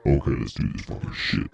Okay, let's do this fucking shit.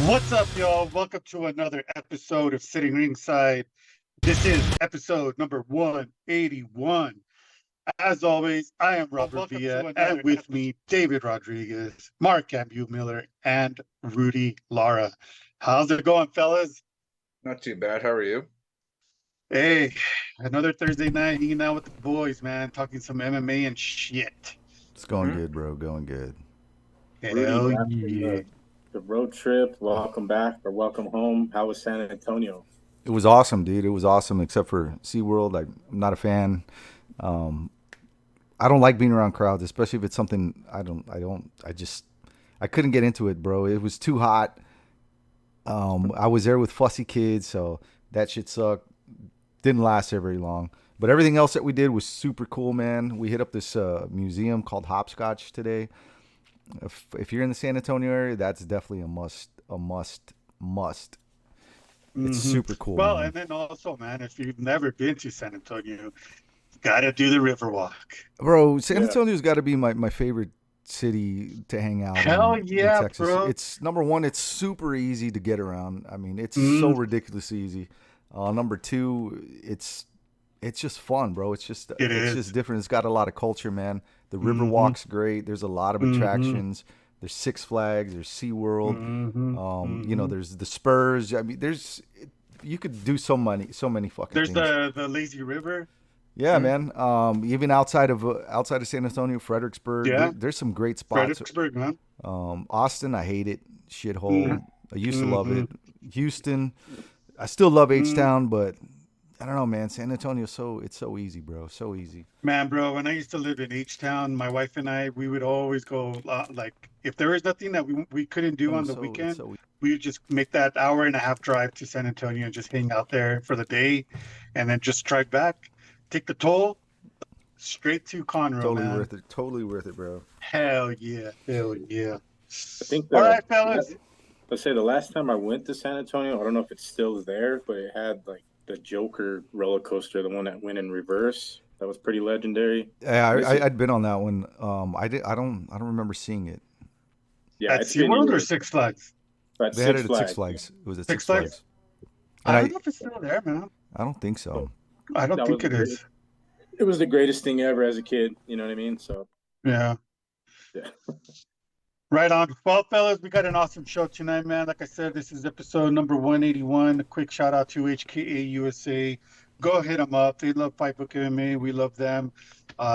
What's up, y'all? Welcome to another episode of Sitting Ringside. This is episode number 181. As always, I am Robert Villa, and with me, David Rodriguez, Mark Ambu Miller, and Rudy Lara. How's it going, fellas? Not too bad. How are you? Hey, another Thursday night hanging out with the boys, man, talking some MMA and shit. It's going good, bro. Going good. Hell Rudy, yeah. the road trip, welcome back or welcome home. How was San Antonio? It was awesome, dude. It was awesome, except for SeaWorld. I'm not a fan. I don't like being around crowds, especially if it's something I couldn't get into it, bro. It was too hot. I was there with fussy kids, so that shit sucked. Didn't last there very long. But everything else that we did was super cool, man. We hit up this museum called Hopscotch today. If you're in the San Antonio area, that's definitely a must. It's super cool. Well, man. and then also, man, if you've never been to San Antonio, you gotta do the Riverwalk. Bro, San Antonio's got to be my favorite city to hang out in Texas. Bro. It's number one, it's super easy to get around. I mean, it's so ridiculously easy. Number two, it's just fun, bro. It's just different. It's got a lot of culture, man. The Riverwalk's great. There's a lot of attractions. There's Six Flags. There's SeaWorld. You know, there's the Spurs. I mean, you could do so many fucking There's things. the Lazy River. Yeah, man. Even outside of San Antonio, Fredericksburg, there's some great spots. Fredericksburg, man. Austin, I hate it. Shithole. I used to love it. Houston, I still love H-Town, but I don't know, man. San Antonio, it's so easy, bro. So easy. Man, bro, when I used to live in H-Town, my wife and I, we would always go, like, if there was nothing that we couldn't do on the weekend, we would just make that hour-and-a-half drive to San Antonio and just hang out there for the day, and then just drive back, take the toll, straight to Conroe, Totally worth it, bro. Hell yeah. I think All right, fellas. Let's say the last time I went to San Antonio, I don't know if it's still there, but it had like the Joker roller coaster, the one that went in reverse. That was pretty legendary. Yeah, I'd been on that one. I don't remember seeing it. Yeah, At it's been SeaWorld or years. Six Flags? But They had Six it at Six Flags. Flags. It was at Six Six Flags? Flags. And I don't know if it's still there, man. I don't think so. I don't That think was it is. It was the greatest thing ever as a kid. You know what I mean? So Yeah. yeah. Right on. Well, fellas, we got an awesome show tonight, man. Like I said, this is episode number 181. A quick shout out to HKA USA. Go hit them up. They love Fight Book MMA. We love them.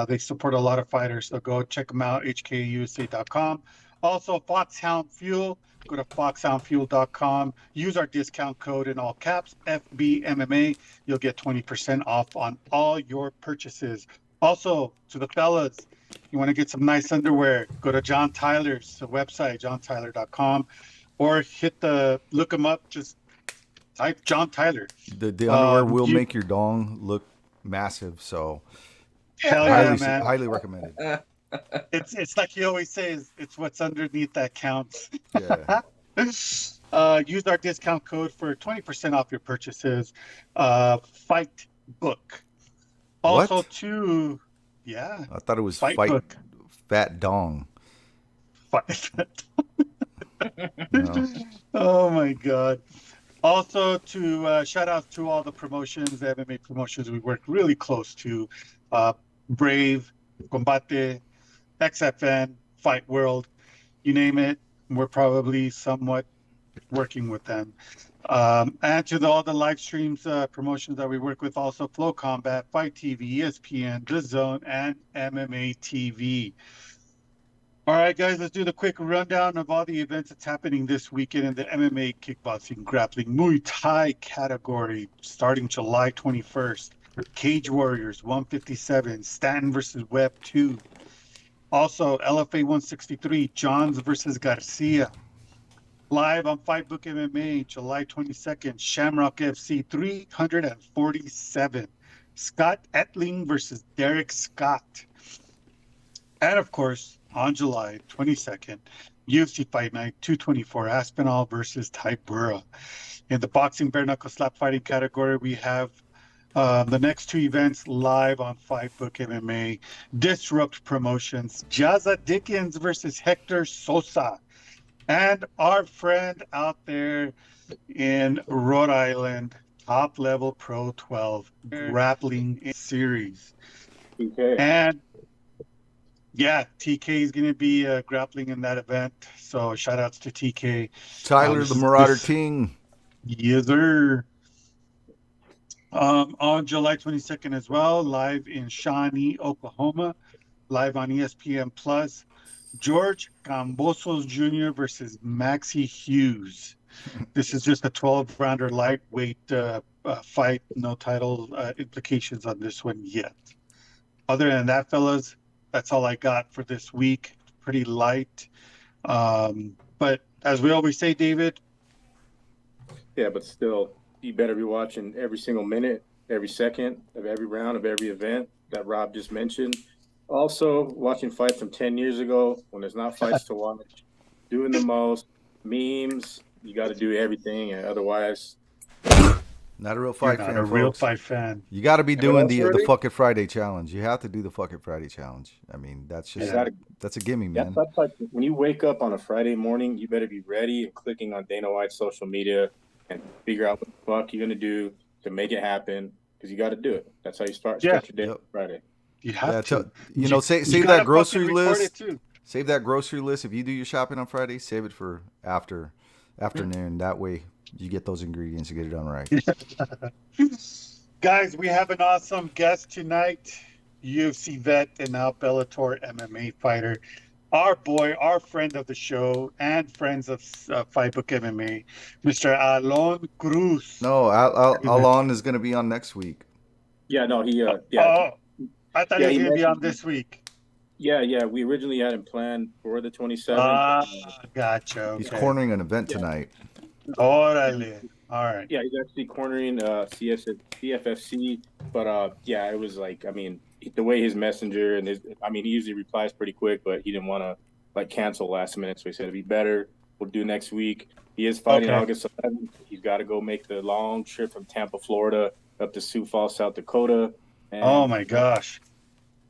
They support a lot of fighters, so go check them out, hkusa.com. Also, Foxhound Fuel. Go to foxhoundfuel.com. Use our discount code in all caps, FBMMA. You'll get 20% off on all your purchases. Also, to the fellas, you want to get some nice underwear, go to John Tyler's website, johntyler.com, or look him up, just type John Tyler. The underwear will make your dong look massive, so hell yeah, man. Highly recommended. It's like he always says, it's what's underneath that counts. Yeah. Use our discount code for 20% off your purchases. Fight Book. Also, What? yeah. I thought it was Fight fight Book. Fat Dong. No. Oh my God. Also, to shout out to all the promotions, the MMA promotions we work really close to. Brave, Combate, XFN, Fight World, you name it. We're probably somewhat working with them. And to all the live streams, promotions that we work with, also Flow Combat, Fight TV, ESPN, The Zone, and MMA TV. All right, guys, let's do the quick rundown of all the events that's happening this weekend in the MMA, kickboxing, grappling, Muay Thai category, starting July 21st. Cage Warriors 157, Stanton versus Webb 2. Also, LFA 163, Johns versus Garcia. Live on Fight Book MMA, July 22nd, Shamrock FC 347. Scott Etling versus Derek Scott. And of course, on July 22nd, UFC Fight Night 224, Aspinall versus Tybura. In the boxing bare knuckle slap fighting category, we have the next two events live on Fight Book MMA. Disrupt Promotions, Jazza Dickens versus Hector Sosa. And our friend out there in Rhode Island, Top Level Pro 12 Grappling Series. Okay. And yeah, TK is going to be grappling in that event. So shout outs to TK. Tyler, the Marauder King. Yes, sir. On July 22nd as well, live in Shawnee, Oklahoma, live on ESPN Plus. George Cambosos Jr. versus Maxie Hughes. This is just a 12-rounder lightweight fight. No title implications on this one yet. Other than that, fellas, that's all I got for this week. Pretty light. But as we always say, David. Yeah, but still, you better be watching every single minute, every second of every round of every event that Rob just mentioned. Also, watching fights from 10 years ago when there's not fights to watch, doing the most, memes, you got to do everything, and otherwise... Not a real fight fan, a real fight fan. You got to be doing the Fuck It Friday challenge. You have to do the Fuck It Friday challenge. I mean, that's just that's a gimme, man. That's like when you wake up on a Friday morning, you better be ready and clicking on Dana White's social media and figure out what the fuck you're going to do to make it happen, because you got to do it. That's how you start your day on Friday. You have to. Save that grocery list. Save that grocery list. If you do your shopping on Friday, save it for afternoon. That way you get those ingredients to get it done right. Guys, we have an awesome guest tonight. UFC vet and now Bellator MMA fighter. Our boy, our friend of the show and friends of Fight Book MMA, Mr. Alon Cruz. No, Alon is going to be on next week. Yeah, no, he I thought he was going to be on this week. Yeah. We originally had him planned for the 27th. Gotcha. Okay. He's cornering an event tonight. Orale. All right. Yeah, he's actually cornering CFFC. But, it was like, I mean, the way his messenger and he usually replies pretty quick, but he didn't want to, cancel last minute. So he said it'd be better. We'll do next week. He is fighting August 11th. He's got to go make the long trip from Tampa, Florida, up to Sioux Falls, South Dakota. And, oh my gosh.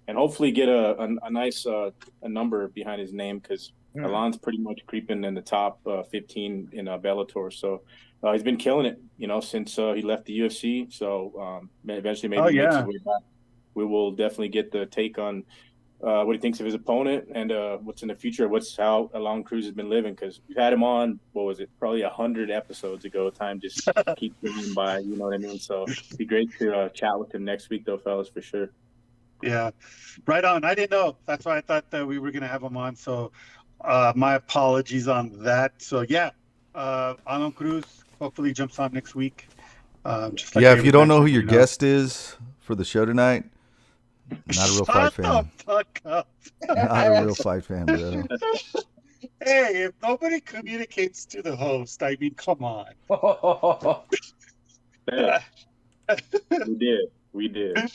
And hopefully get a nice a number behind his name, because Alon's pretty much creeping in the top 15 in Bellator. So he's been killing it, since he left the UFC. So eventually maybe he makes his way back. We will definitely get the take on what he thinks of his opponent and what's in the future, how Alon Cruz has been living, because we've had him on, what was it, probably 100 episodes ago. Time just keeps going by, you know what I mean? So it'd be great to chat with him next week, though, fellas, for sure. Yeah, right on. I didn't know. That's why I thought that we were going to have him on. So my apologies on that. So yeah, Alan Cruz hopefully jumps on next week. Just like if you don't know who your guest is for the show tonight, not a real fight fan. Not a real fight fan, bro. Hey, if nobody communicates to the host, I mean, come on. We did.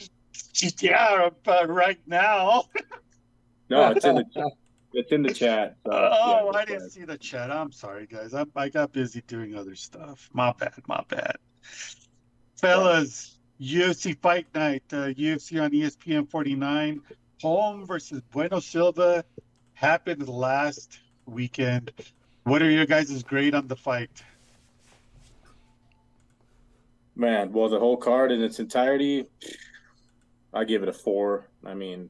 Yeah, but right now. No, it's in the chat. It's in the chat. So, I didn't see the chat. I'm sorry, guys. I got busy doing other stuff. My bad. Fellas, UFC Fight Night, UFC on ESPN 49. Holm versus Bueno Silva happened last weekend. What are your guys' grade on the fight? Man, well, the whole card in its entirety, I give it a 4. I mean,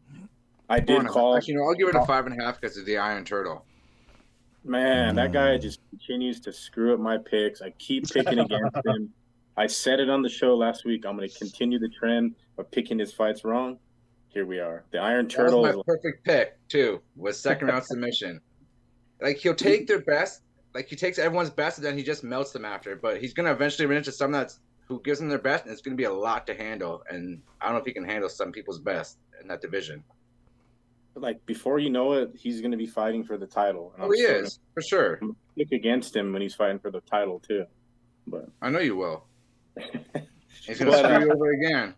I did call. Actually, I'll give it a 5.5 because of the Iron Turtle. Man, that guy just continues to screw up my picks. I keep picking against him. I said it on the show last week. I'm going to continue the trend of picking his fights wrong. Here we are. The Iron Turtle. That was my perfect pick too. Was second round submission. Like he'll take their best. Like he takes everyone's best, and then he just melts them after. But he's going to eventually run into someone who gives them their best, and it's going to be a lot to handle. And I don't know if he can handle some people's best in that division. Like before you know it, he's going to be fighting for the title. And he is for sure. I'm gonna pick against him when he's fighting for the title too. But I know you will. He's going to screw you over again.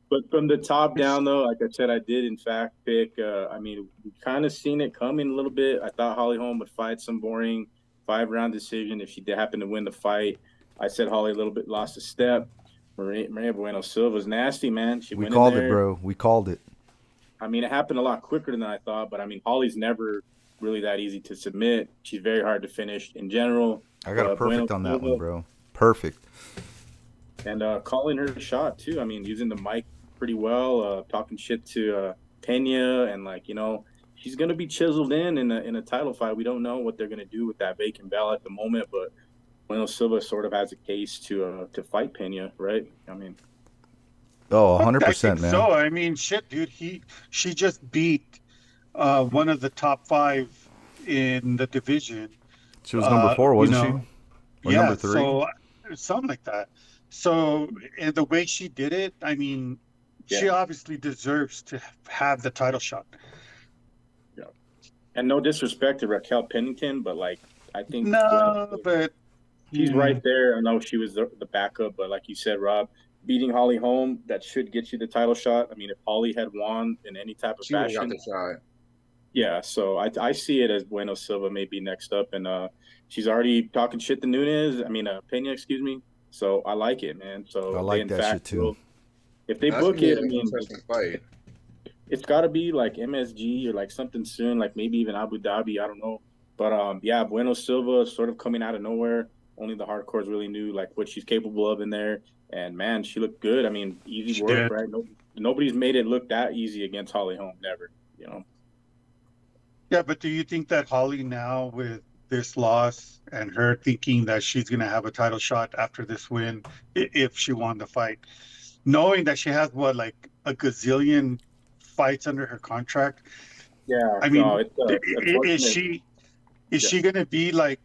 But from the top down, though, like I said, I did in fact pick. I mean, we kind of seen it coming a little bit. I thought Holly Holm would fight some boring 5-round decision if she did happen to win the fight. I said Holly a little bit lost a step. Maria Bueno Silva's nasty, man. We called it, bro. We called it. I mean, it happened a lot quicker than I thought, but I mean, Holly's never really that easy to submit. She's very hard to finish in general. I got a perfect on that one, bro. Perfect. And calling her shot too. I mean, using the mic pretty well, talking shit to Pena, and she's gonna be chiseled in a title fight. We don't know what they're gonna do with that vacant belt at the moment, but Bueno Silva sort of has a case to fight Pena, right? I mean, 100%, man. So I mean, shit, dude. She just beat one of the top 5 in the division. She was number 4, wasn't she? Or yeah, number 3? So something like that. So, and the way she did it, I mean, she obviously deserves to have the title shot. Yeah. And no disrespect to Raquel Pennington, but I think but she's right there. I know she was the backup, but like you said, Rob, beating Holly Holm, that should get you the title shot. I mean, if Holly had won in any type of fashion, got the shot. Yeah, so I see it as Bueno Silva may be next up, and she's already talking shit to Pena, excuse me. So I like it, man. So I like that shit too. If they book it, I mean, it's got to be like MSG or like something soon, like maybe even Abu Dhabi. I don't know, but yeah, Bueno Silva sort of coming out of nowhere. Only the hardcores really knew like what she's capable of in there, and man, she looked good. I mean, easy work, right? Nobody's made it look that easy against Holly Holm, never. Yeah, but do you think that Holly now with this loss and her thinking that she's going to have a title shot after this win, if she won the fight, knowing that she has like a gazillion fights under her contract? Yeah, I mean, is she going to be like,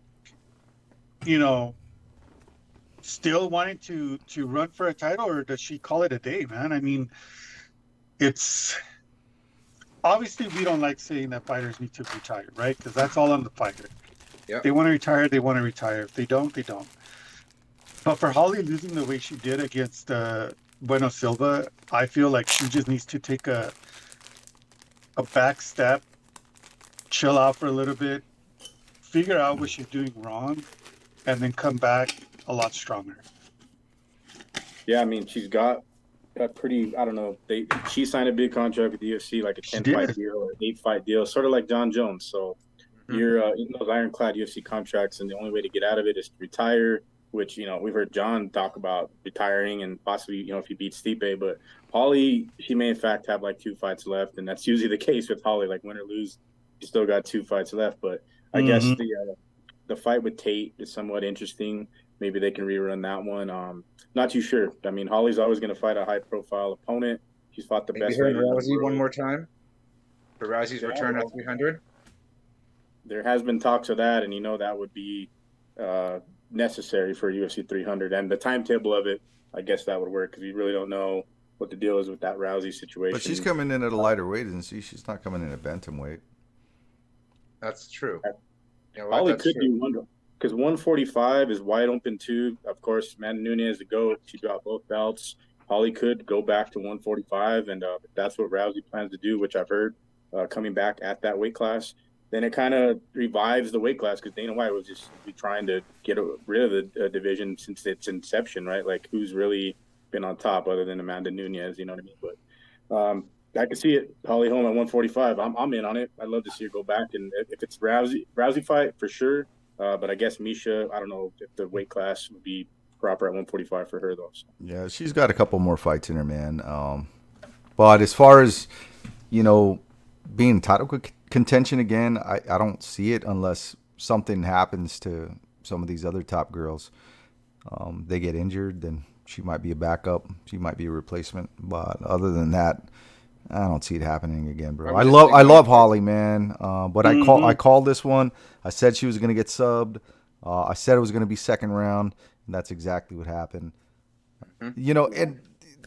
still wanting to run for a title, or does she call it a day, man? I mean, it's obviously we don't like saying that fighters need to retire, right? Because that's all on the fighter. Yep. They want to retire, they want to retire. If they don't, they don't. But for Holly losing the way she did against Bueno Silva, I feel like she just needs to take a back step, chill out for a little bit, figure out what she's doing wrong, and then come back a lot stronger. Yeah, I mean, she's got a pretty, I don't know, she signed a big contract with the UFC, like a 10-fight deal or 8-fight deal, sort of like John Jones. So you're in those ironclad UFC contracts, and the only way to get out of it is to retire, which, we've heard John talk about retiring and possibly, if he beats Stipe. But Holly, she may in fact have like 2 fights left, and that's usually the case with Holly. Like, win or lose, she still got 2 fights left. But I guess the fight with Tate is somewhat interesting. Maybe they can rerun that one. Not too sure. I mean, Holly's always going to fight a high-profile opponent. She's fought the best. Maybe her and Rousey one more time for Rousey's return at 300. There has been talks of that, and that would be necessary for UFC 300. And the timetable of it, I guess that would work, because we really don't know what the deal is with that Rousey situation. But she's coming in at a lighter weight, isn't she? She's not coming in at bantamweight. That's true. Holly could do one, because 145 is wide open too. Of course, Amanda Nunes to go. She got both belts. Holly could go back to 145, and if that's what Rousey plans to do, which I've heard, coming back at that weight class, then it kind of revives the weight class, because Dana White was just trying to get rid of the division since its inception, right? Like, who's really been on top other than Amanda Nunes, you know what I mean? But I can see it, Holly Holm at 145. I'm in on it. I'd love to see her go back, and if it's Rousey fight, for sure. But I guess Misha, I don't know if the weight class would be proper at 145 for her, though. So. Yeah, she's got a couple more fights in her, man. But as far as, being title contention again, I don't see it unless something happens to some of these other top girls. They get injured, then she might be a backup. She might be a replacement. But other than that, I don't see it happening again, bro. I love Holly, man. But I called this one. I said she was going to get subbed. I said it was going to be second round, and that's exactly what happened. And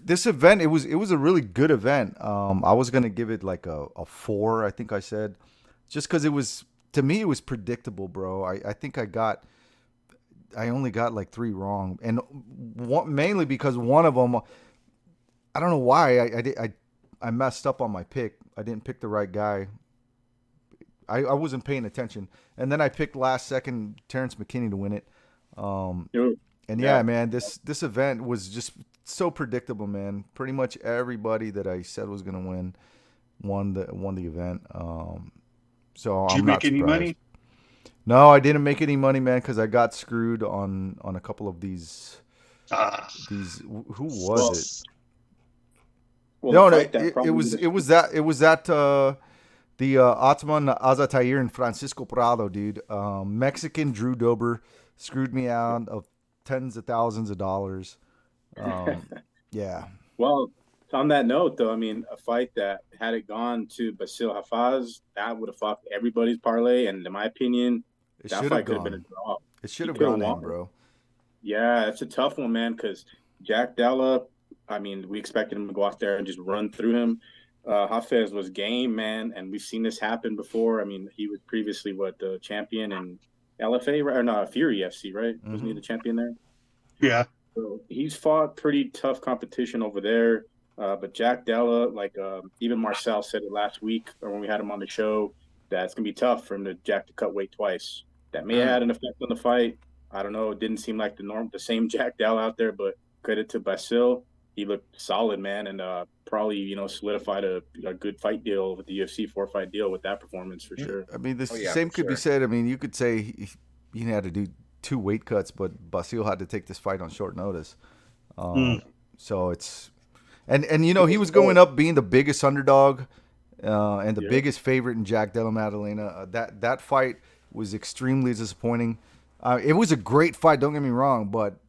this event, it was a really good event. I was going to give it like a 4, I think I said, just because to me, it was predictable, bro. I think I only got like 3 wrong, and mainly because one of them, I don't know why I messed up on my pick. I didn't pick the right guy. I wasn't paying attention. And then I picked last second Terrence McKinney to win it. And yeah, man, this event was just so predictable, man. Pretty much everybody that I said was going to win won the event. So Did you make any money? No, I didn't make any money, man, because I got screwed on a couple of these. Who was it? Well, no, it was that the Atman Azatair and Francisco Prado, dude. Mexican Drew Dober screwed me out of tens of thousands of dollars. Yeah. Well, on that note, though, I mean, a fight that had it gone to Basil Hafaz, that would have fucked everybody's parlay, and in my opinion, that fight could have been a draw. It should have gone in, bro. Yeah, it's a tough one, man, because Jack Della, I mean, we expected him to go out there and just run through him. Hafez was game, man, and we've seen this happen before. I mean, he was previously the champion in LFA, right? Or no, Fury FC, right? Mm-hmm. Wasn't he the champion there? Yeah. So he's fought pretty tough competition over there. But Jack Della, even Marcel said it last week, or when we had him on the show, that it's gonna be tough for him to cut weight twice. That may have had an effect on the fight. I don't know. It didn't seem like the same Jack Della out there, but credit to Basil. He looked solid, man, and probably, solidified a good fight deal with the UFC, 4-fight deal with that performance for sure. I mean, same could be said. I mean, you could say he had to do 2 weight cuts, but Basil had to take this fight on short notice. So it's and he was going up being the biggest underdog and the biggest favorite in Jack Della Maddalena. That fight was extremely disappointing. It was a great fight, don't get me wrong, but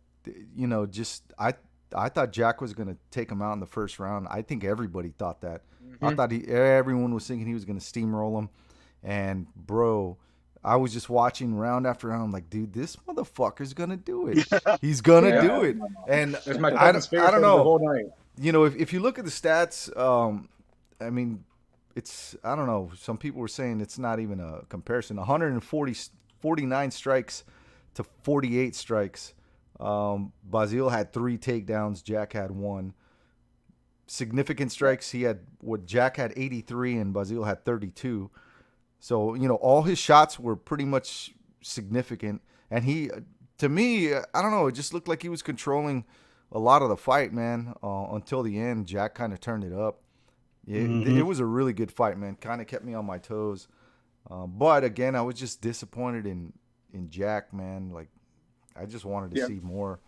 I thought Jack was going to take him out in the first round. I think everybody thought that. Mm-hmm. I thought everyone was thinking he was going to steamroll him. And, bro, I was just watching round after round. I'm like, dude, this motherfucker's going to do it. He's going to do it. And I don't know. The whole night. If you look at the stats, I mean, I don't know. Some people were saying it's not even a comparison. 49 strikes to 48 strikes. Basil had 3 takedowns. Jack had 1. Significant strikes. Jack had 83 and Basil had 32. So, all his shots were pretty much significant. And to me, I don't know, it just looked like he was controlling a lot of the fight, man, until the end. Jack kind of turned it up. It was a really good fight, man. Kind of kept me on my toes. But again, I was just disappointed in Jack, man. Like, I just wanted to see more.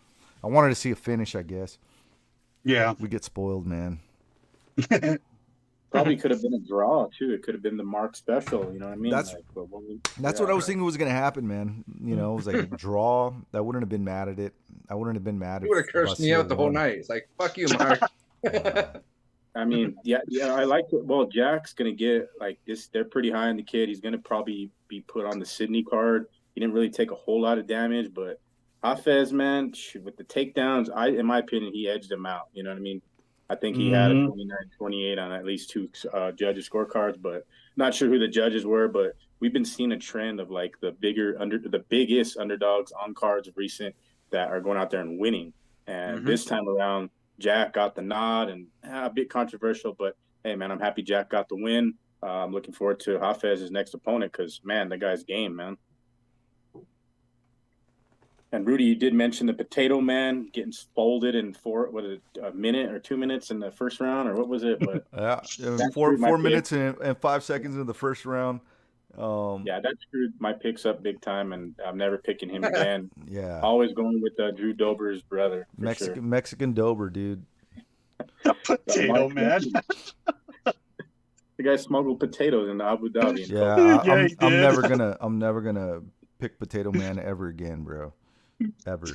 I wanted to see a finish, I guess. Yeah. We get spoiled, man. Probably could have been a draw too. It could have been the Mark special. You know what I mean? That's what I was thinking was gonna happen, man. You know, it was like a draw. I wouldn't have been mad at it. I wouldn't have been mad. You would have cursed me out the whole night. It's like, fuck you, Mark. I mean, yeah, I like it. Well, Jack's gonna get like this. They're pretty high on the kid. He's gonna probably be put on the Sydney card. He didn't really take a whole lot of damage, but Hafez, man, with the takedowns, in my opinion, he edged him out. You know what I mean? I think he had a 29-28 on at least two judges' scorecards, but not sure who the judges were. But we've been seeing a trend of like the biggest underdogs on cards of recent that are going out there and winning. And this time around, Jack got the nod, and a bit controversial, but hey, man, I'm happy Jack got the win. I'm looking forward to Hafez's next opponent because, man, the guy's game, man. And Rudy, you did mention the Potato Man getting folded in a minute or 2 minutes in the first round, or what was it? But yeah, 4 minutes and 5 seconds in the first round. That screwed my picks up big time, and I'm never picking him again. Yeah, always going with Drew Dober's brother. Mexican Dober, dude. Potato Man. The guy smuggled potatoes into Abu Dhabi. Yeah, I'm never gonna pick Potato Man ever again, bro. Ever.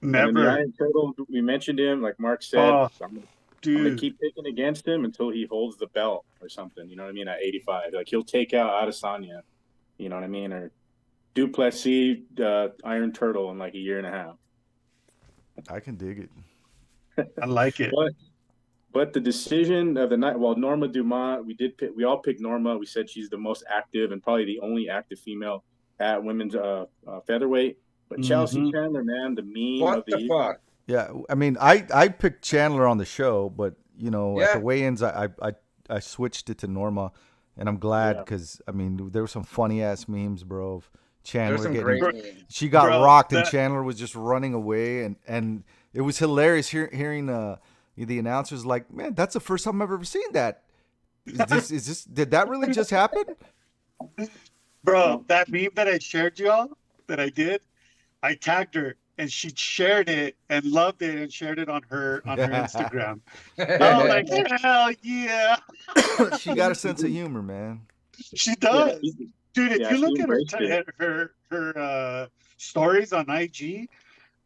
Never. The Iron Turtle, we mentioned him, like Mark said. I'm gonna keep picking against him until he holds the belt or something. You know what I mean? At 85, like he'll take out Adesanya. You know what I mean? Or Duplessis, Iron Turtle in like a year and a half. I can dig it. I like it. But the decision of the night, well, Norma Dumont, we all picked Norma. We said she's the most active and probably the only active female at women's featherweight. But Chelsea Chandler, man, the meme what of the fuck? Yeah, I mean, I picked Chandler on the show, but you know, at the weigh-ins, I switched it to Norma, and I'm glad because I mean, there were some funny ass memes, bro. Of Chandler she got rocked, and Chandler was just running away, and it was hilarious hearing the announcers like, man, that's the first time I've ever seen that. Did that really just happen? Bro, that meme that I shared y'all, that I did, I tagged her and she shared it and loved it and shared it on her Instagram. I was like, hell yeah. She got a sense of humor, man. She does. Dude, if you look at her stories on IG,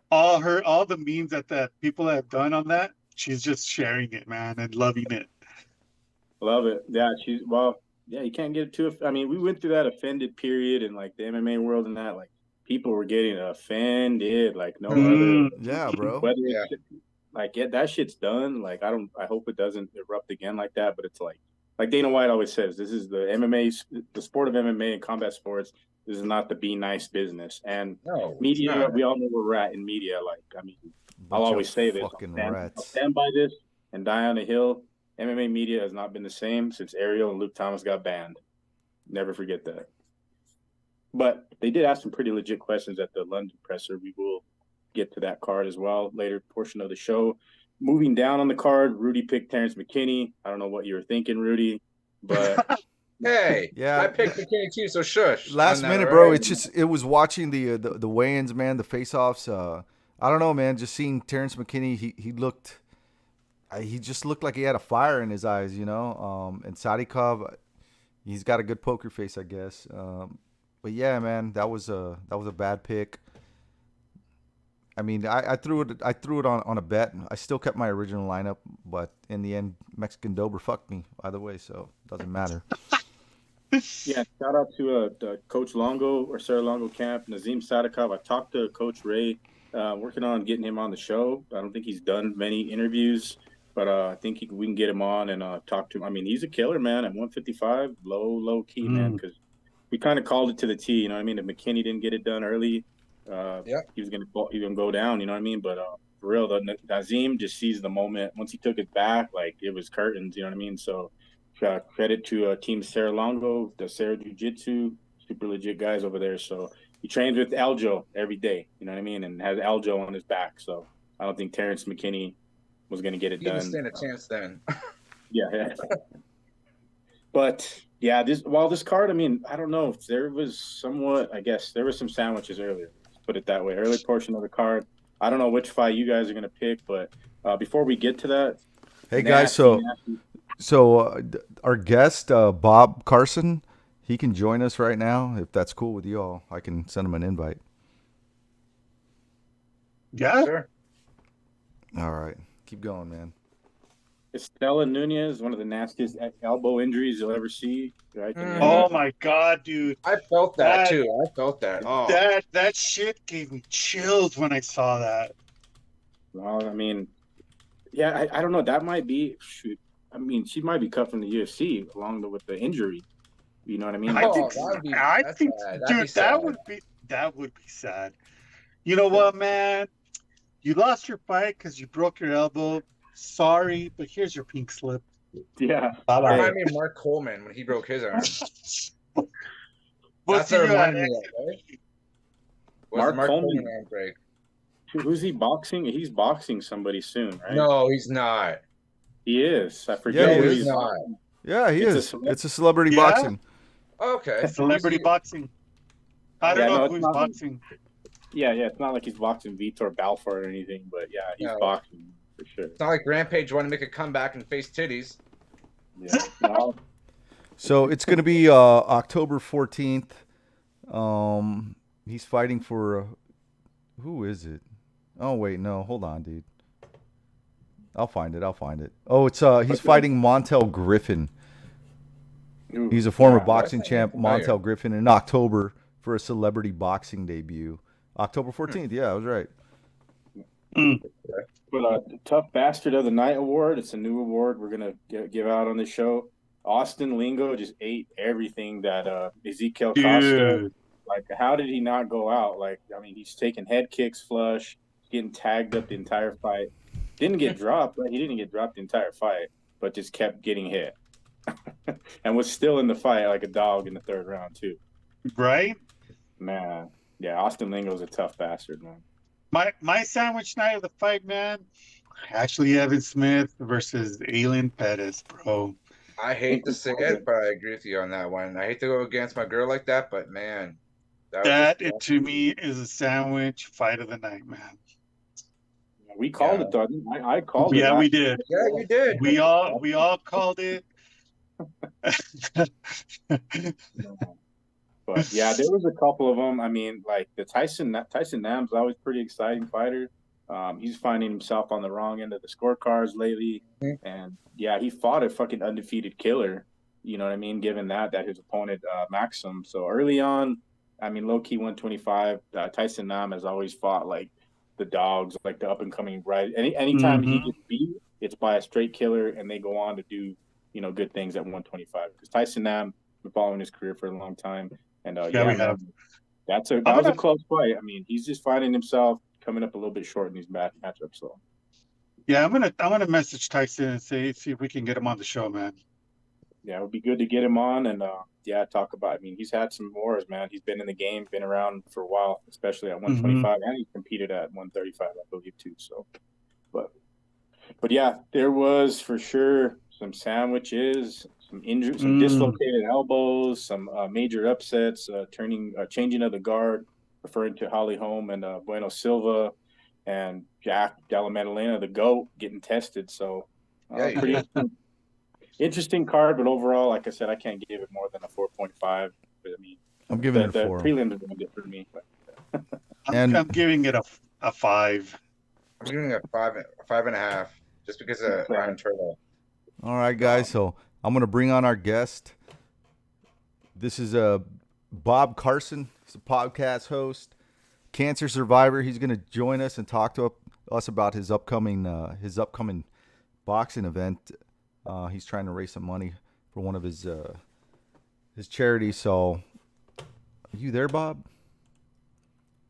all the memes that people have done on that, she's just sharing it, man, and loving it. Love it. Yeah, you can't get too. I mean, we went through that offended period in like the MMA world and that, like people were getting offended like no other. Yeah, bro. That shit's done. Like I hope it doesn't erupt again like that. But it's like Dana White always says, this is the MMA, the sport of MMA and combat sports. This is not the be nice business. And media, we all know where we're at in media. Like, I mean, I'll always say this. I'll stand by this and die on a hill. MMA media has not been the same since Ariel and Luke Thomas got banned. Never forget that. But they did ask some pretty legit questions at the London presser. We will get to that card as well later portion of the show. Moving down on the card, Rudy picked Terrence McKinney. I don't know what you were thinking, Rudy, but hey, yeah, I picked McKinney too. So shush. Last minute, bro. It was watching the weigh-ins, man, the face-offs. I don't know, man. Just seeing Terrence McKinney, he just looked like he had a fire in his eyes, you know. And Sadikov, he's got a good poker face, I guess. But yeah, man, that was a bad pick. I mean, I threw it on a bet. I still kept my original lineup, but in the end, Mexican Dober fucked me either way, so it doesn't matter. Yeah, shout out to Coach Longo or Sarah Longo Camp, Nazim Sadikov. I talked to Coach Ray, working on getting him on the show. I don't think he's done many interviews, but I think we can get him on and talk to him. I mean, he's a killer, man, at 155, low key, man, because we kind of called it to the T, you know what I mean? If McKinney didn't get it done early, he was gonna go down, you know what I mean? But for real, Nazim just seized the moment. Once he took it back, like it was curtains, you know what I mean? So credit to Team Sarah Longo, the Sarah Jiu-Jitsu, super legit guys over there. So he trains with Aljo every day, you know what I mean? And has Aljo on his back. So I don't think Terrence McKinney was going to get it He done. didn't stand a chance then. Yeah. But yeah, this card, I mean, I don't know if there was somewhat. I guess there were some sandwiches earlier. Let's put it that way. Early portion of the card. I don't know which fight you guys are going to pick, but before we get to that, hey guys, so our guest Bob Carson, he can join us right now if that's cool with you all. I can send him an invite. Yeah. Sure. All right, keep going, man. Estela Nunez, one of the nastiest elbow injuries you'll ever see. Right? Oh my God, dude! I felt that too. I felt that. Oh, that shit gave me chills when I saw that. Well, I mean, yeah, I don't know. That might be. Shoot, I mean, she might be cut from the UFC along with the injury. You know what I mean? I think, dude, that would be sad. You know what, man? You lost your fight because you broke your elbow. Sorry, but here's your pink slip. Yeah. Remind me of Mark Coleman when he broke his arm. That's what reminded me of, right? Mark Coleman arm break. Who's he boxing? He's boxing somebody soon, right? No, he's not. He is. I forget who he's not. Yeah, he is. It's a celebrity boxing. Okay. Celebrity boxing. I don't know who's boxing. Yeah, it's not like he's boxing Vitor Belfort or anything, but yeah, he's boxing for sure. It's not like Rampage wanted to make a comeback and face titties. Yeah. No. So it's going to be October 14th. He's fighting for who is it? Oh wait, no, hold on, dude. I'll find it. Oh, it's he's fighting Montel Griffin. Ooh, he's a former boxing champ, Montel Griffin, in October for a celebrity boxing debut. October 14th. Yeah, I was right. But Tough Bastard of the Night award. It's a new award we're gonna give out on the show. Austin Lingo just ate everything that Ezekiel Costa. Like, how did he not go out? Like, I mean, he's taking head kicks, flush, getting tagged up the entire fight. Didn't get dropped, but he didn't get dropped the entire fight, but just kept getting hit. And was still in the fight like a dog in the third round, too. Right? Man. Yeah, Austin Lingo's a tough bastard, man. My sandwich night of the fight, man. Ashley Evan Smith versus Aylin Pettis, bro. I hate to say it, but I agree with you on that one. I hate to go against my girl like that, but man. That to me is a sandwich fight of the night, man. We called it, though. I called it. Yeah, we did. Yeah, you did. We all called it. But yeah, there was a couple of them. I mean, like the Tyson Nam's always a pretty exciting fighter. He's finding himself on the wrong end of the scorecards lately. And yeah, he fought a fucking undefeated killer. You know what I mean? Given that his opponent, Maxim. So early on, I mean, low key 125, Tyson Nam has always fought like the dogs, like the up and coming, right? Anytime he gets beat, it's by a straight killer, and they go on to do, you know, good things at 125. Because Tyson Nam been following his career for a long time. And we have. That was a close fight. I mean, he's just finding himself coming up a little bit short in these matchups. So, yeah, I'm gonna message Tyson and see if we can get him on the show, man. Yeah, it would be good to get him on and talk about. I mean, he's had some wars, man. He's been in the game, been around for a while, especially at 125, and he competed at 135, I believe, too. So, but yeah, there was for sure some sandwiches. Some injuries, some dislocated elbows, some major upsets, changing of the guard, referring to Holly Holm and Bueno Silva, and Jack Della Maddalena, the GOAT, getting tested. So, pretty interesting card, but overall, like I said, I can't give it more than a 4.5. But I mean, I'm giving it a 4. The prelims are going to for me. I'm giving it a 5. I'm giving it a 5.5, just because of Ryan Turtle. All right, guys. So I'm going to bring on our guest. This is Bob Carson. He's a podcast host, cancer survivor. He's going to join us and talk to us about his upcoming boxing event. He's trying to raise some money for one of his charities. So, are you there, Bob?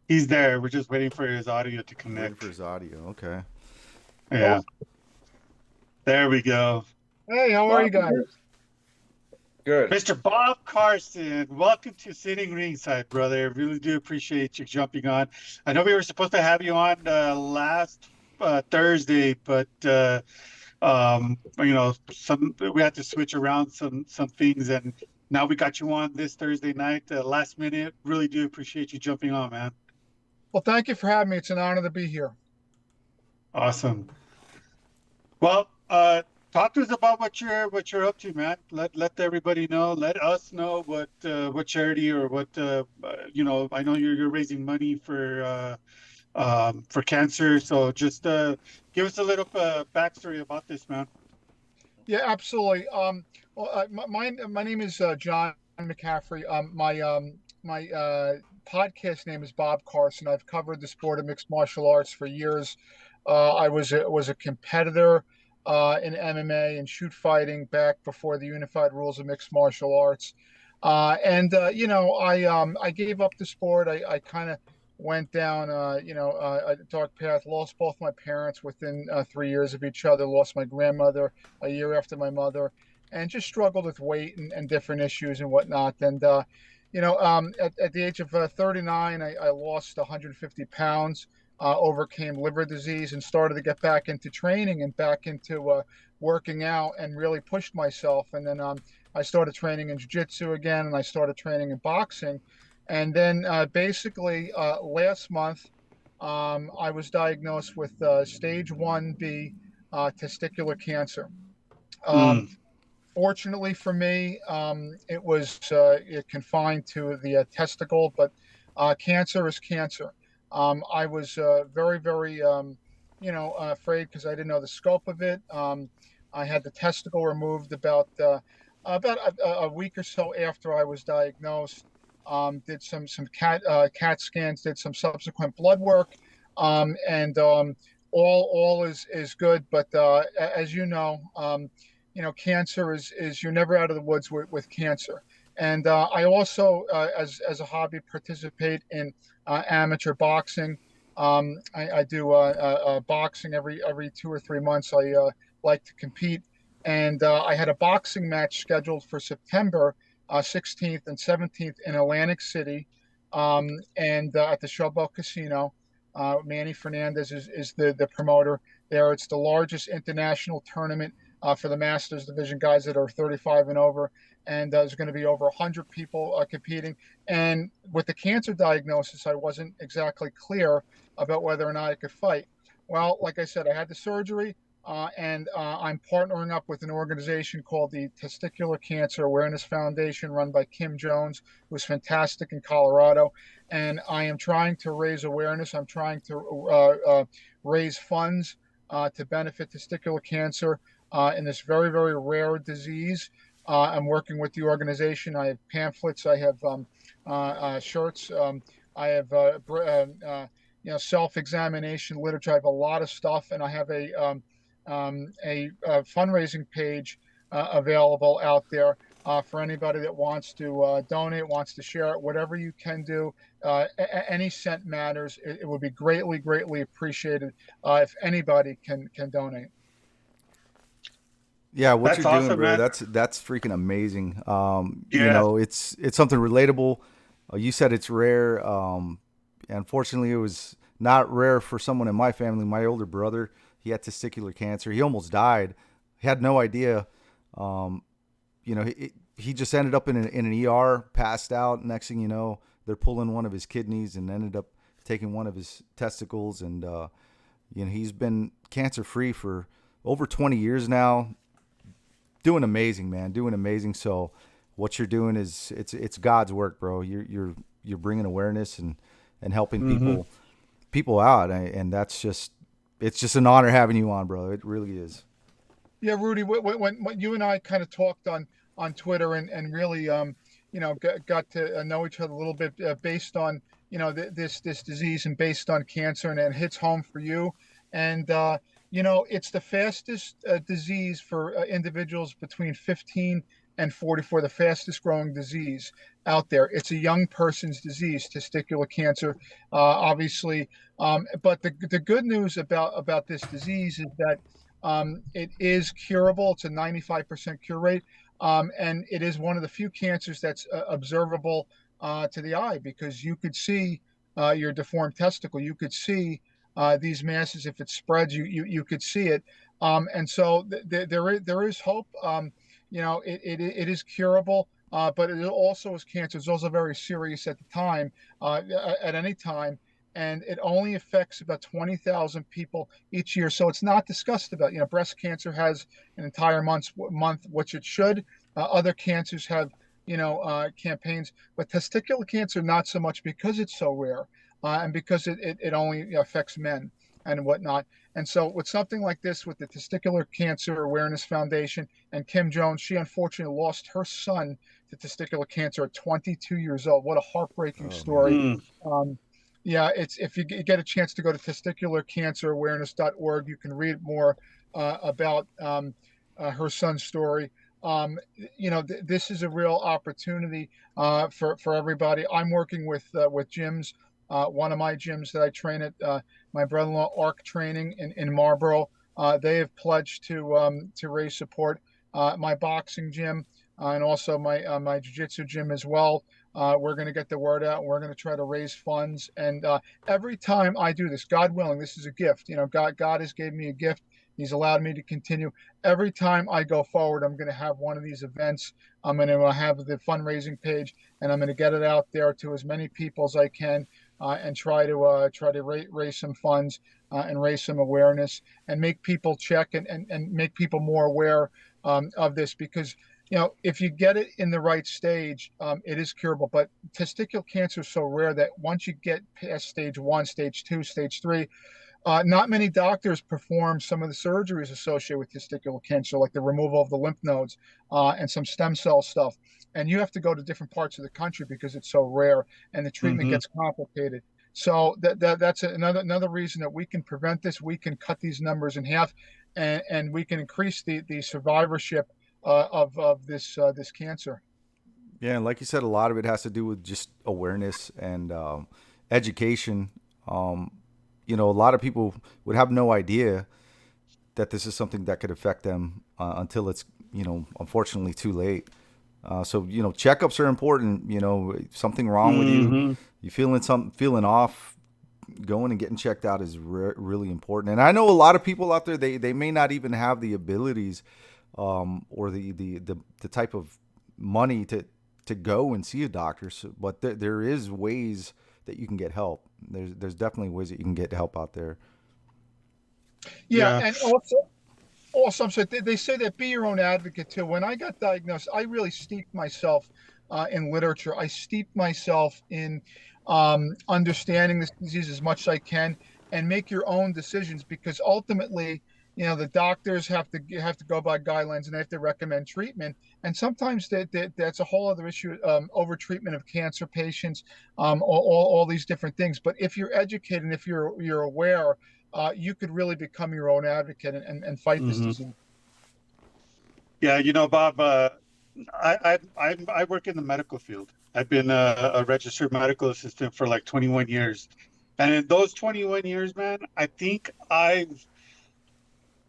He's there. We're just waiting for his audio to connect. Waiting for his audio. Okay. Yeah. There we go. Hey, how are you guys? Good. Mr. Bob Carson, welcome to Sitting Ringside, brother. I really do appreciate you jumping on. I know we were supposed to have you on last Thursday, but we had to switch around some things, and now we got you on this Thursday night, last minute. Really do appreciate you jumping on, man. Well, thank you for having me. It's an honor to be here. Awesome. Well, talk to us about what you're up to, man. Let everybody know. Let us know what charity or what I know you're raising money for cancer. So just give us a little backstory about this, man. Yeah, absolutely. My name is John McCaffrey. My podcast name is Bob Carson. I've covered the sport of mixed martial arts for years. I was a competitor in MMA and shoot fighting back before the unified rules of mixed martial arts. I gave up the sport. I kind of went down a dark path. Lost both my parents within 3 years of each other. Lost my grandmother a year after my mother, and just struggled with weight and different issues and whatnot. And at the age of 39, I lost 150 pounds. Overcame liver disease and started to get back into training and back into working out, and really pushed myself. And then I started training in jiu-jitsu again, and I started training in boxing. And then basically last month, I was diagnosed with stage 1B testicular cancer. Fortunately for me, it was confined to the testicle, but cancer is cancer. I was very, very, afraid because I didn't know the scope of it. I had the testicle removed about a week or so after I was diagnosed. Did some CAT scans, did some subsequent blood work, and all is good. But as cancer is you're never out of the woods with cancer. And I also, as a hobby, participate in amateur boxing. I do boxing every 2 or 3 months. I like to compete, and I had a boxing match scheduled for September 16th and 17th in Atlantic City, and at the Showboat Casino. Manny Fernandez is the promoter there. It's the largest international tournament for the Masters Division guys that are 35 and over, and there's going to be over 100 people competing. And with the cancer diagnosis, I wasn't exactly clear about whether or not I could fight. Well, like I said, I had the surgery, and I'm partnering up with an organization called the Testicular Cancer Awareness Foundation, run by Kim Jones, who's fantastic in Colorado. And I am trying to raise awareness. I'm trying to raise funds to benefit testicular cancer in this very, very rare disease. I'm working with the organization. I have pamphlets. I have shirts. I have self-examination literature. I have a lot of stuff, and I have a fundraising page available out there for anybody that wants to donate, wants to share it. Whatever you can do, any cent matters. It would be greatly, greatly appreciated if anybody can donate. Yeah, what That's you're doing, awesome, bro, man. that's freaking amazing. Yeah. It's something relatable. You said it's rare. Unfortunately, it was not rare for someone in my family. My older brother, he had testicular cancer. He almost died. He had no idea. He just ended up in an ER, passed out. Next thing you know, they're pulling one of his kidneys and ended up taking one of his testicles. And he's been cancer free for over 20 years now. Doing amazing, man. Doing amazing. So what you're doing is it's God's work, bro. You're bringing awareness and helping people out, and it's just an honor having you on, bro. It really is. Yeah, Rudy, when you and I kind of talked on Twitter and really got to know each other a little bit based on this disease and based on cancer, and it hits home for you. And it's the fastest disease for individuals between 15 and 44, the fastest growing disease out there. It's a young person's disease, testicular cancer, obviously. But the good news about this disease is that it is curable. It's a 95% cure rate. And it is one of the few cancers that's observable to the eye, because you could see your deformed testicle. You could see these masses, if it spreads, you could see it. And so there is hope. It is curable. But it also is cancer. It's also very serious at the time, at any time, and it only affects about 20,000 people each year. So it's not discussed about. Breast cancer has an entire month, which it should. Other cancers have, campaigns, but testicular cancer not so much because it's so rare, and because it only affects men and whatnot. And so with something like this, with the Testicular Cancer Awareness Foundation and Kim Jones, she unfortunately lost her son to testicular cancer at 22 years old. What a heartbreaking story. Yeah, it's if you get a chance to go to testicularcancerawareness.org, you can read more about her son's story. This is a real opportunity for everybody. I'm working with gyms. One of my gyms that I train at, my brother-in-law ARC Training in Marlboro. They have pledged to raise support. My boxing gym and also my jiu-jitsu gym as well. We're going to get the word out. And we're going to try to raise funds. And every time I do this, God willing, this is a gift. God has gave me a gift. He's allowed me to continue. Every time I go forward, I'm going to have one of these events. I'm going to have the fundraising page, and I'm going to get it out there to as many people as I can, and try to raise some funds and raise some awareness and make people check and make people more aware of this, because if you get it in the right stage, it is curable. But testicular cancer is so rare that once you get past stage 1, stage 2, stage 3, not many doctors perform some of the surgeries associated with testicular cancer, like the removal of the lymph nodes and some stem cell stuff. And you have to go to different parts of the country because it's so rare, and the treatment gets complicated. So that's another reason that we can prevent this. We can cut these numbers in half, and we can increase the survivorship of this cancer. Yeah, and like you said, a lot of it has to do with just awareness and education. A lot of people would have no idea that this is something that could affect them until it's, unfortunately too late. So checkups are important. Something wrong with you, you feeling off, going and getting checked out is really important. And I know a lot of people out there, they may not even have the abilities or the type of money to go and see a doctor. So, but there is ways that you can get help. There's definitely ways that you can get help out there. Yeah. And also, I'm sorry, they say that be your own advocate too. When I got diagnosed, I really steeped myself in literature. I steeped myself in understanding this disease as much as I can, and make your own decisions, because ultimately, the doctors have to go by guidelines, and they have to recommend treatment. And sometimes that's a whole other issue, over treatment of cancer patients, all these different things. But if you're educated and if you're aware, you could really become your own advocate and fight this disease. Yeah, Bob, I work in the medical field. I've been a registered medical assistant for like 21 years. And in those 21 years, man, I think I've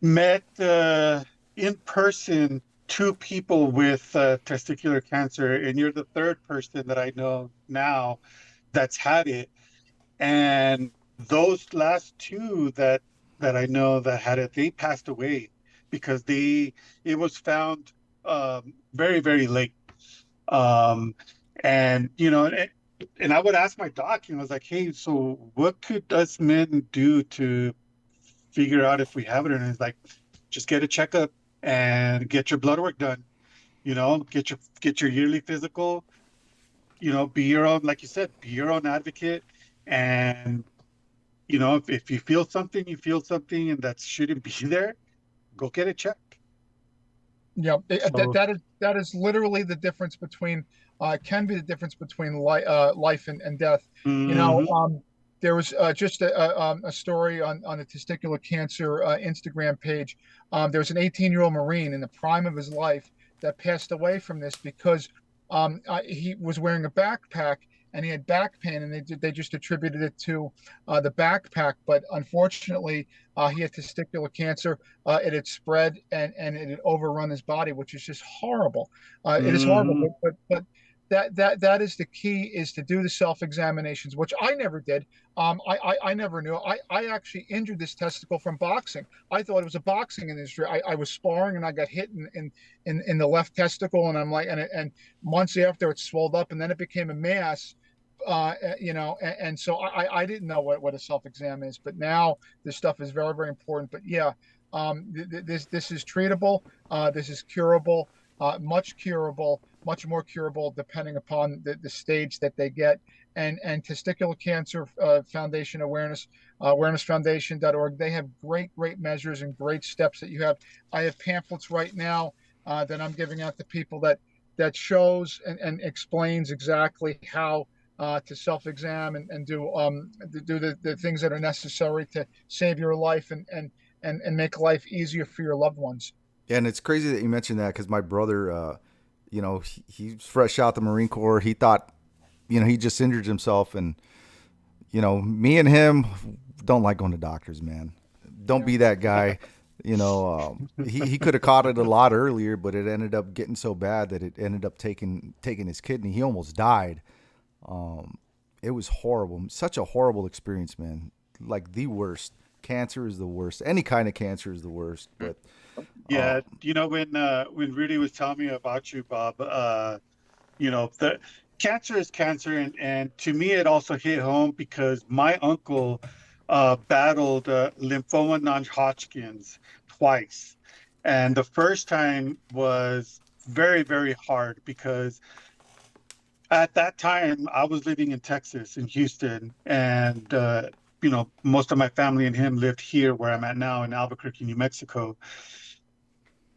met in person 2 people with testicular cancer, and you're the 3rd person that I know now that's had it. And those last 2 that I know that had it, they passed away because it was found very, very late. And I would ask my doc, I was like, hey, so what could us men do to figure out if we have it? And it's like, just get a checkup and get your blood work done. Get your yearly physical. Be your own, like you said, be your own advocate. And if you feel something, and that shouldn't be there, go get it checked. Yeah, that is literally the difference between can be the difference between life and death. There was just a story on the testicular cancer Instagram page. There was an 18-year-old Marine in the prime of his life that passed away from this because he was wearing a backpack and he had back pain, and they just attributed it to the backpack. But unfortunately, he had testicular cancer. It had spread and it had overrun his body, which is just horrible. It is horrible, but that is the key, is to do the self-examinations, which I never did. I never knew. I actually injured this testicle from boxing. I thought it was a boxing industry. I was sparring and I got hit in the left testicle, and I'm like, and months after it swelled up, and then it became a mass. And so I didn't know what a self-exam is, but now this stuff is very, very important. But yeah, this is treatable. This is curable. Much curable, much more curable, depending upon the stage that they get. And Testicular Cancer Foundation awarenessfoundation.org, they have great measures and great steps that you have. I have pamphlets right now that I'm giving out to people that shows and explains exactly how to self-exam and do the things that are necessary to save your life and make life easier for your loved ones. Yeah, and it's crazy that you mentioned that, because my brother, he's fresh out the Marine Corps. He thought, he just injured himself, and me and him don't like going to doctors, man. Don't be that guy. He could have caught it a lot earlier, but it ended up getting so bad that it ended up taking his kidney. He almost died. It was horrible. Such a horrible experience, man. Like the worst. Cancer is the worst. Any kind of cancer is the worst. But yeah, when Rudy was telling me about you, Bob, the cancer is cancer, and to me it also hit home because my uncle battled lymphoma non-Hodgkin's twice, and the first time was very, very hard because at that time I was living in Texas, in Houston, and most of my family and him lived here where I'm at now in Albuquerque, New Mexico.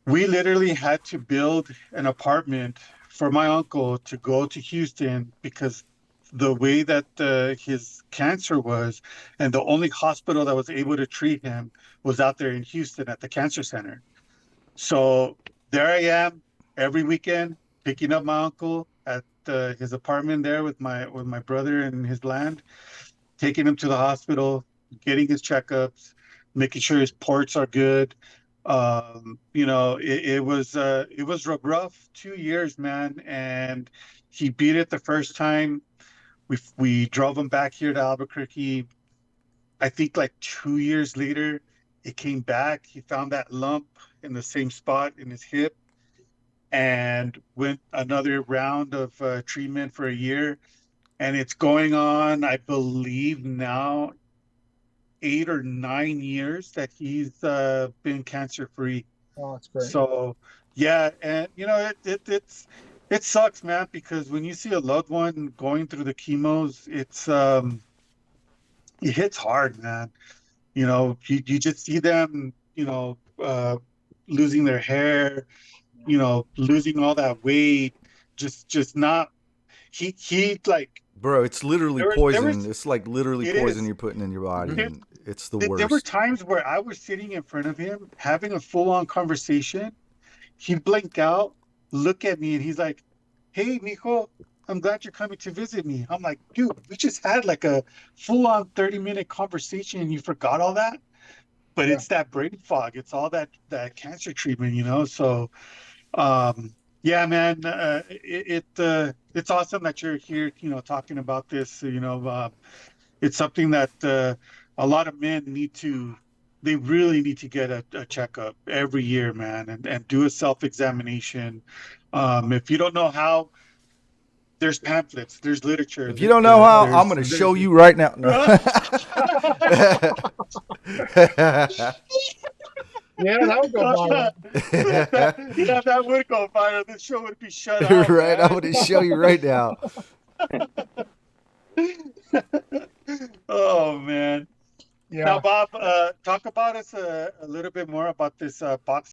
We literally had to build an apartment for my uncle to go to Houston because the way that his cancer was, and the only hospital that was able to treat him was out there in Houston at the cancer center. So there I am every weekend picking up my uncle at his apartment there with my brother and his land, taking him to the hospital, getting his checkups, making sure his ports are good. It was rough 2 years, man, and he beat it the first time. We drove him back here to Albuquerque. I think like 2 years later, it came back. He found that lump in the same spot in his hip, and went another round of treatment for a year. And it's going on, I believe now, 8 or 9 years that he's been cancer free. Oh, that's great. So yeah, and it sucks, man, because when you see a loved one going through the chemos, it hits hard, man. You just see them, losing their hair, losing all that weight, just not. He like. Bro, it's literally poison. It's like literally poison is. you're putting in your body. And it's the worst. There were times where I was sitting in front of him having a full-on conversation. He'd blink out, look at me, and he's like, "Hey, mijo, I'm glad you're coming to visit me." I'm like, "Dude, we just had like a full-on 30-minute conversation and you forgot all that?" But it's that brain fog. It's all that cancer treatment, So, yeah, man, it's awesome that you're here, talking about this. It's something that a lot of men they really need to get a checkup every year, man, and do a self-examination. If you don't know how, there's pamphlets, there's literature. If you don't know how, I'm going to show you right now. No. Yeah, that would go viral. Yeah, that would go viral. This show would be shut out. Right, I'm going to show you right now. Oh, man. Yeah. Now, Bob, talk about us a little bit more about this box